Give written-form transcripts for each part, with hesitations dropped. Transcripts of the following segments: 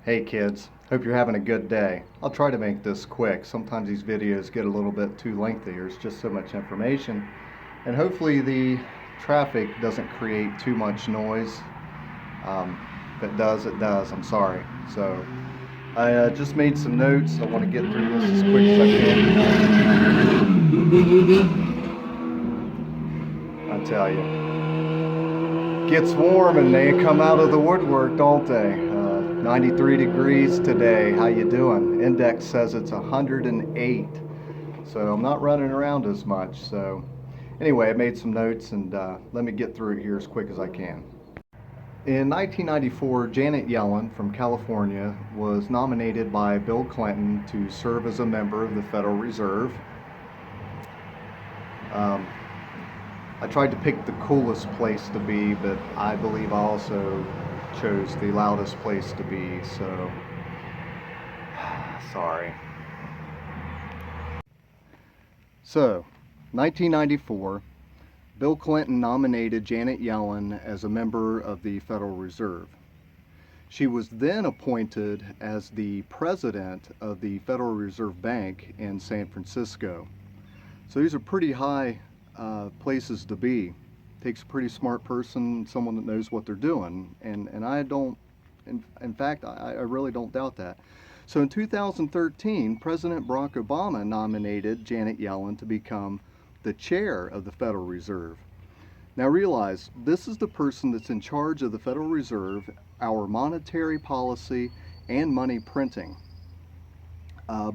Hey kids, hope you're having a good day. I'll try to make this quick. Sometimes these videos get a little bit too lengthy. There's just so much information. And hopefully the traffic doesn't create too much noise. If it does, it does. I'm sorry. So I just made some notes. I want to get through this as quick as I can. I tell you. Gets warm and they come out of the woodwork, don't they? 93 degrees today. How you doing? Index says it's 108. So I'm not running around as much. So anyway, I made some notes and let me get through it here as quick as I can. In 1994, Janet Yellen from California was nominated by Bill Clinton to serve as a member of the Federal Reserve. I tried to pick the coolest place to be, but I believe I also chose the loudest place to be, so sorry. So, 1994, Bill Clinton nominated Janet Yellen as a member of the Federal Reserve. She was then appointed as the president of the Federal Reserve Bank in San Francisco. So these are pretty high places to be. Takes a pretty smart person, someone that knows what they're doing, and I don't, in fact, I really don't doubt that. So in 2013, President Barack Obama nominated Janet Yellen to become the chair of the Federal Reserve. Now realize, this is the person that's in charge of the Federal Reserve, our monetary policy, and money printing.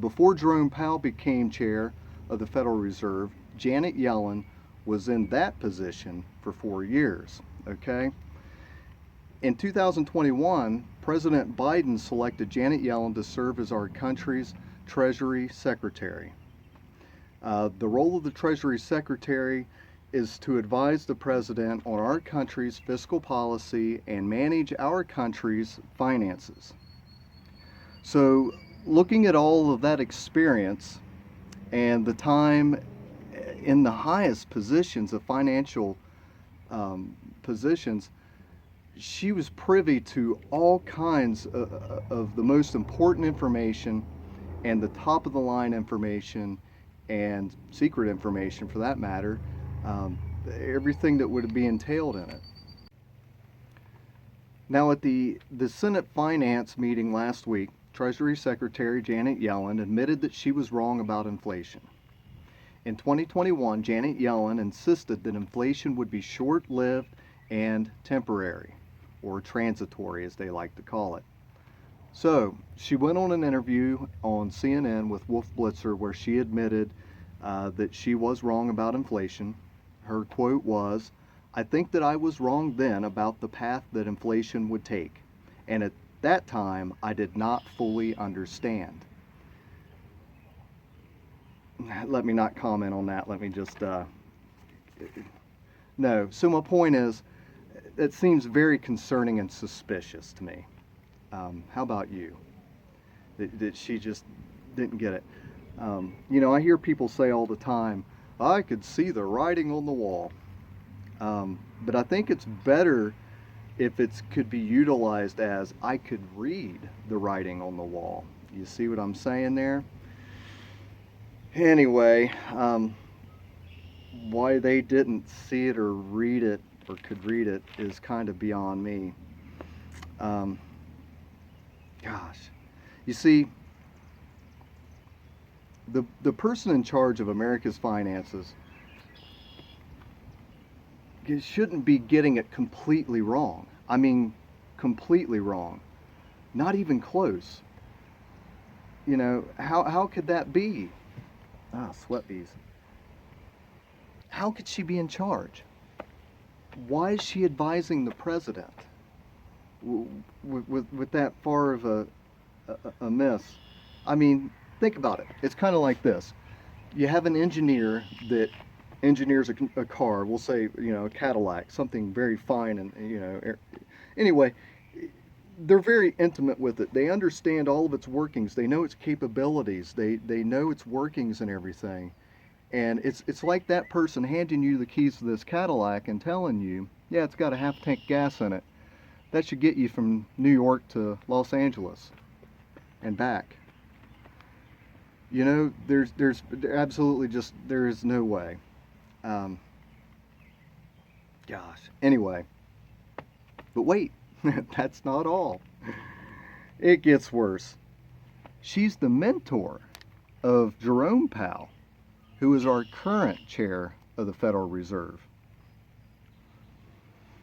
Before Jerome Powell became chair of the Federal Reserve, Janet Yellen was in that position for 4 years, okay? In 2021, President Biden selected Janet Yellen to serve as our country's Treasury Secretary. The role of the Treasury Secretary is to advise the President on our country's fiscal policy and manage our country's finances. So, looking at all of that experience and the time in the highest positions of financial positions, she was privy to all kinds of the most important information and the top of the line information and secret information for that matter, everything that would be entailed in it. Now at the Senate Finance meeting last week, Treasury Secretary Janet Yellen admitted that she was wrong about inflation. In 2021, Janet Yellen insisted that inflation would be short-lived and temporary, or transitory as they like to call it. So, she went on an interview on CNN with Wolf Blitzer where she admitted that she was wrong about inflation. Her quote was, "I think that I was wrong then about the path that inflation would take, and at that time I did not fully understand." Let me not comment on that. Let me just, no. So my point is, it seems very concerning and suspicious to me. How about you? That she just didn't get it. You know, I hear people say all the time, I could see the writing on the wall. But I think it's better if it could be utilized as, I could read the writing on the wall. You see what I'm saying there? Anyway, why they didn't see it or read it or could read it is kind of beyond me. Gosh, you see, the person in charge of America's finances shouldn't be getting it completely wrong. I mean, completely wrong. Not even close. You know, how could that be? Sweat bees. How could she be in charge? Why is she advising the president with that far of a miss? I mean, think about it. It's kind of like this. You have an engineer that engineers a car, we'll say, you know, a Cadillac, something very fine and, you know, anyway, they're very intimate with it. They understand all of its workings. They know its capabilities. They know its workings and everything. And it's like that person handing you the keys to this Cadillac and telling you, yeah, it's got a half tank gas in it. That should get you from New York to Los Angeles. and back. You know, there's absolutely just, there is no way. Um, Gosh. Anyway, but wait, that's not all. It gets worse. She's the mentor of Jerome Powell, who is our current chair of the Federal Reserve.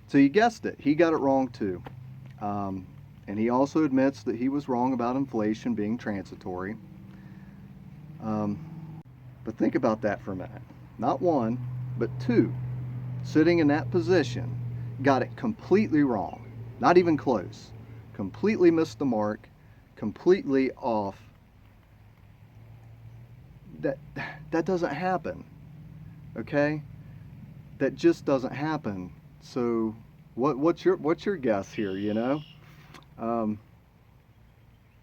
So you guessed it, he got it wrong too. And he also admits that he was wrong about inflation being transitory. Um, but think about that for a minute. Not one, but two, sitting in that position, got it completely wrong. Not even close. Completely missed the mark, completely off. That doesn't happen. Okay? That just doesn't happen. So what's your guess here, you know?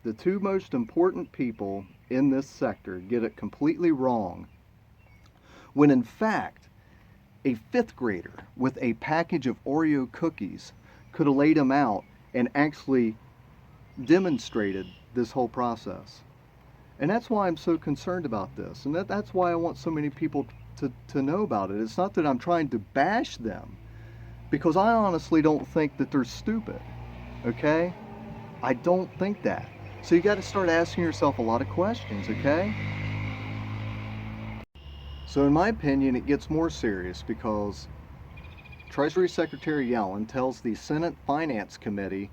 The two most important people in this sector get it completely wrong, when in fact a fifth grader with a package of Oreo cookies could have laid them out and actually demonstrated this whole process. And that's why I'm so concerned about this, and that's why I want so many people to know about it. It's not that I'm trying to bash them, because I honestly don't think that they're stupid, okay? I don't think that. So you got to start asking yourself a lot of questions, okay? So in my opinion, it gets more serious because Treasury Secretary Yellen tells the Senate Finance Committee,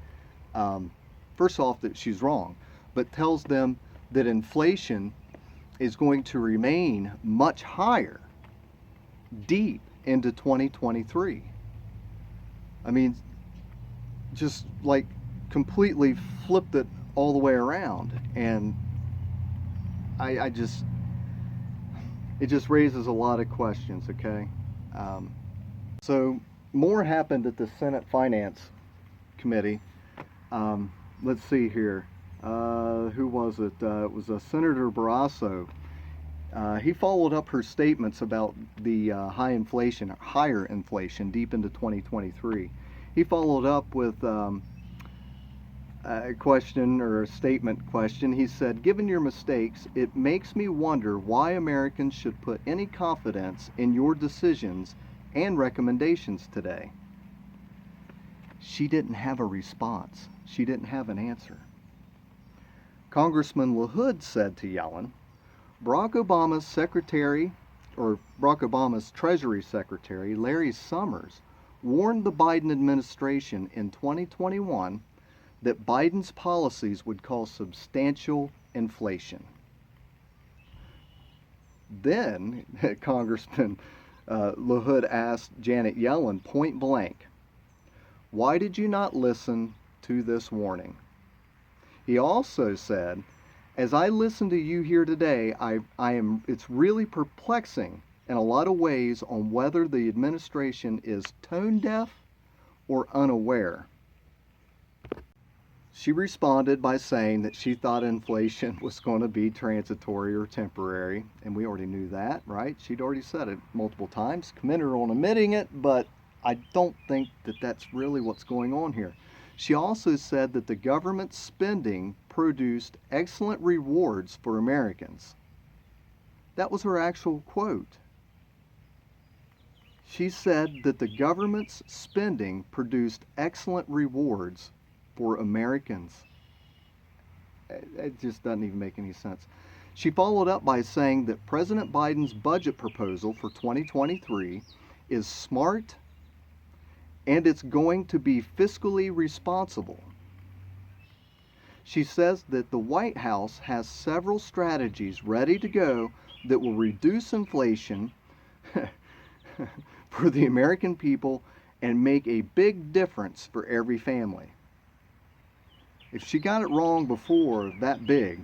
first off, that she's wrong, but tells them that inflation is going to remain much higher deep into 2023. I mean, just like completely flipped it all the way around, and I just, it just raises a lot of questions, okay? So more happened at the Senate Finance Committee. Let's see here. Who was it? It was Senator Barrasso. He followed up her statements about the higher inflation deep into 2023. He followed up with a question, or a statement question. He said, "Given your mistakes, it makes me wonder why Americans should put any confidence in your decisions and recommendations today." She didn't have a response. She didn't have an answer. Congressman LaHood said to Yellen, Barack Obama's Treasury Secretary, Larry Summers, warned the Biden administration in 2021 that Biden's policies would cause substantial inflation. Then Congressman LaHood asked Janet Yellen point blank, "Why did you not listen to this warning?" He also said, "As I listen to you here today, it's really perplexing in a lot of ways on whether the administration is tone deaf or unaware." She responded by saying that she thought inflation was going to be transitory or temporary, and we already knew that, right? She'd already said it multiple times. Commend her on admitting it, but I don't think that that's really what's going on here. She also said that the government spending produced excellent rewards for Americans. That was her actual quote. She said that the government's spending produced excellent rewards for Americans. It just doesn't even make any sense. She followed up by saying that President Biden's budget proposal for 2023 is smart and it's going to be fiscally responsible. She says that the White House has several strategies ready to go that will reduce inflation for the American people and make a big difference for every family. If she got it wrong before that big,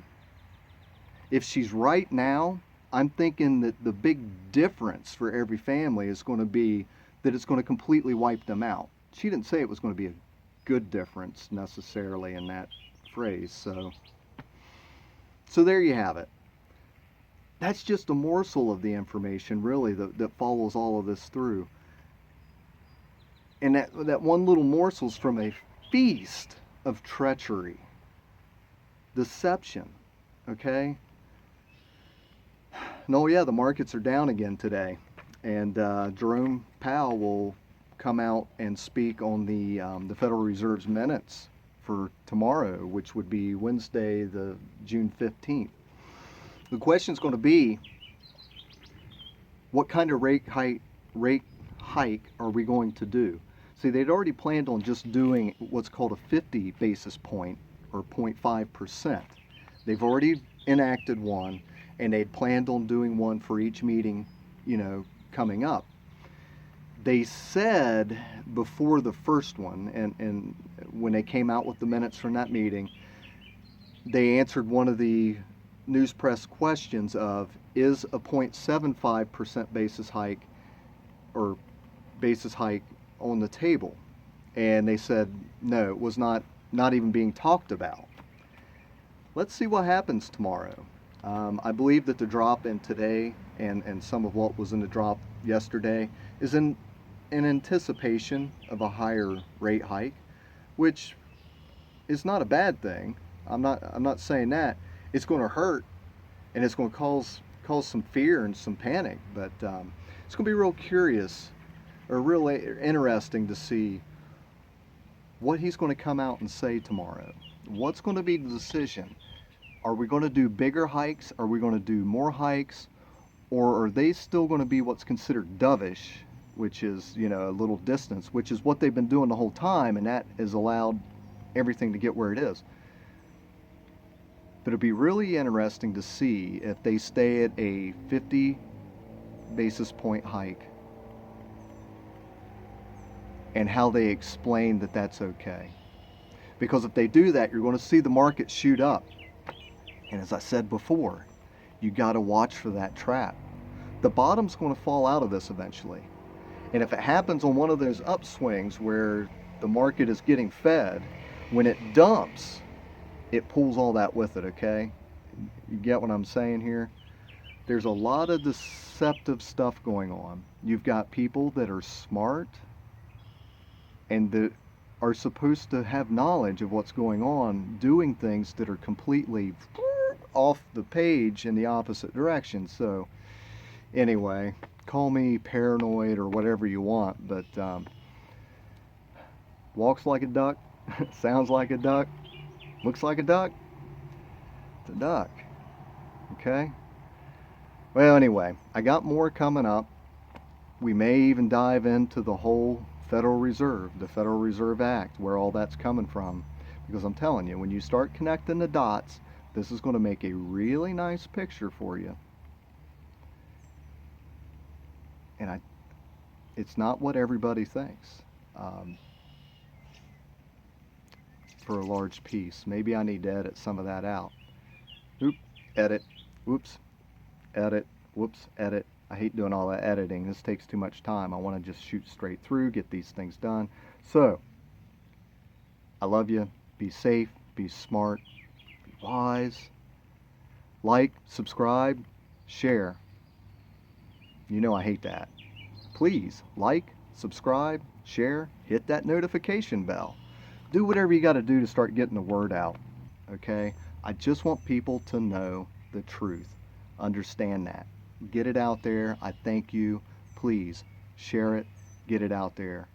if she's right now, I'm thinking that the big difference for every family is going to be that it's going to completely wipe them out. She didn't say it was going to be a good difference necessarily in that phrase. So there you have it. That's just a morsel of the information, really, that follows all of this through. And that one little morsel is from a feast of treachery. Deception, okay? No, yeah, the markets are down again today, and Jerome Powell will come out and speak on the Federal Reserve's minutes for tomorrow, which would be Wednesday, the June 15th. The question is going to be, what kind of rate hike are we going to do? See, they'd already planned on just doing what's called a 50 basis point or 0.5%. They've already enacted one, and they'd planned on doing one for each meeting, coming up. They said before the first one, and when they came out with the minutes from that meeting, they answered one of the news press questions of, is a 0.75% basis hike or basis hike on the table? And they said no, it was not even being talked about. Let's see what happens tomorrow. I believe that the drop in today and some of what was in the drop yesterday is in anticipation of a higher rate hike, which is not a bad thing. I'm not saying that. It's going to hurt, and it's going to cause some fear and some panic. But it's going to be real curious or really interesting to see what he's going to come out and say tomorrow. What's going to be the decision? Are we going to do bigger hikes? Are we going to do more hikes? Or are they still going to be what's considered dovish, which is, a little distance, which is what they've been doing the whole time, and that has allowed everything to get where it is. But it'll be really interesting to see if they stay at a 50 basis point hike and how they explain that that's okay. Because if they do that, you're going to see the market shoot up. And as I said before, you got to watch for that trap. The bottom's going to fall out of this eventually. And if it happens on one of those upswings where the market is getting fed, when it dumps, it pulls all that with it, okay? You get what I'm saying here? There's a lot of deceptive stuff going on. You've got people that are smart and that are supposed to have knowledge of what's going on, doing things that are completely off the page in the opposite direction. So anyway, call me paranoid or whatever you want, but walks like a duck, sounds like a duck, looks like a duck, it's a duck. Okay? Well, anyway, I got more coming up. We may even dive into the whole Federal Reserve, the Federal Reserve Act, where all that's coming from. Because I'm telling you, when you start connecting the dots, this is going to make a really nice picture for you. And it's not what everybody thinks. For a large piece. Maybe I need to edit some of that out. Oop, edit, whoops, edit, whoops, edit. I hate doing all that editing. This takes too much time. I want to just shoot straight through, get these things done. So, I love you. Be safe, be smart, be wise. Like, subscribe, share. You know I hate that. Please, like, subscribe, share, hit that notification bell. Do whatever you got to do to start getting the word out, okay? I just want people to know the truth. Understand that. Get it out there. I thank you. Please share it. Get it out there.